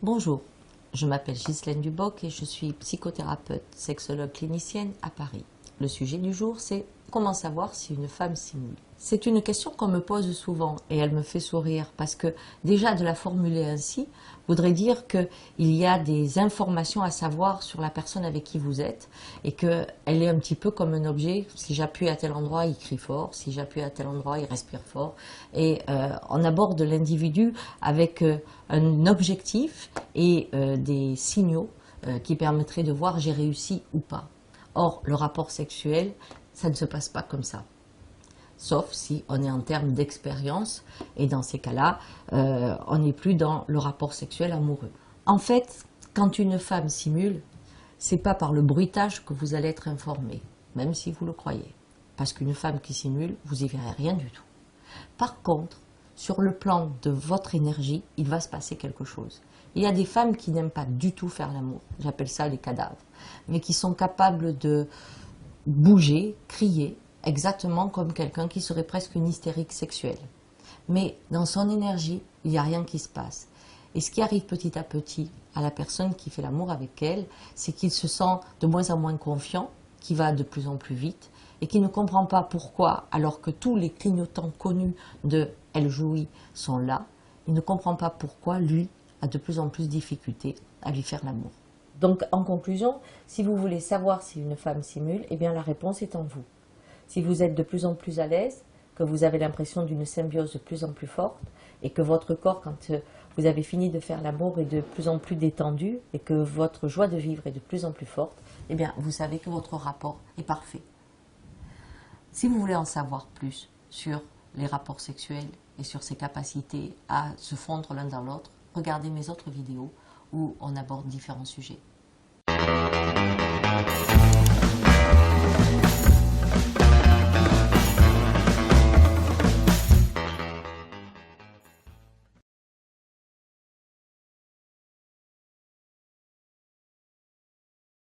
Bonjour, je m'appelle Ghislaine Duboc et je suis psychothérapeute, sexologue clinicienne à Paris. Le sujet du jour, c'est comment savoir si une femme simule. C'est une question qu'on me pose souvent et elle me fait sourire parce que déjà de la formuler ainsi voudrait dire qu'il y a des informations à savoir sur la personne avec qui vous êtes et qu'elle est un petit peu comme un objet. Si j'appuie à tel endroit, il crie fort. Si j'appuie à tel endroit, il respire fort. Et on aborde l'individu avec un objectif et des signaux qui permettraient de voir j'ai réussi ou pas. Or, le rapport sexuel, ça ne se passe pas comme ça. Sauf si on est en termes d'expérience, et dans ces cas-là, on n'est plus dans le rapport sexuel amoureux. En fait, quand une femme simule, c'est pas par le bruitage que vous allez être informé, même si vous le croyez. Parce qu'une femme qui simule, vous y verrez rien du tout. Par contre, sur le plan de votre énergie, il va se passer quelque chose. Il y a des femmes qui n'aiment pas du tout faire l'amour, j'appelle ça les cadavres, mais qui sont capables de bouger, crier, exactement comme quelqu'un qui serait presque une hystérique sexuelle. Mais dans son énergie, il n'y a rien qui se passe. Et ce qui arrive petit à petit à la personne qui fait l'amour avec elle, c'est qu'il se sent de moins en moins confiant, qu'il va de plus en plus vite, et qu'il ne comprend pas pourquoi, alors que tous les clignotants connus de « elle jouit » sont là, il ne comprend pas pourquoi lui a de plus en plus de difficultés à lui faire l'amour. Donc, en conclusion, si vous voulez savoir si une femme simule, eh bien la réponse est en vous. Si vous êtes de plus en plus à l'aise, que vous avez l'impression d'une symbiose de plus en plus forte, et que votre corps, quand vous avez fini de faire l'amour, est de plus en plus détendu, et que votre joie de vivre est de plus en plus forte, eh bien vous savez que votre rapport est parfait. Si vous voulez en savoir plus sur les rapports sexuels et sur ses capacités à se fondre l'un dans l'autre, regardez mes autres vidéos où on aborde différents sujets.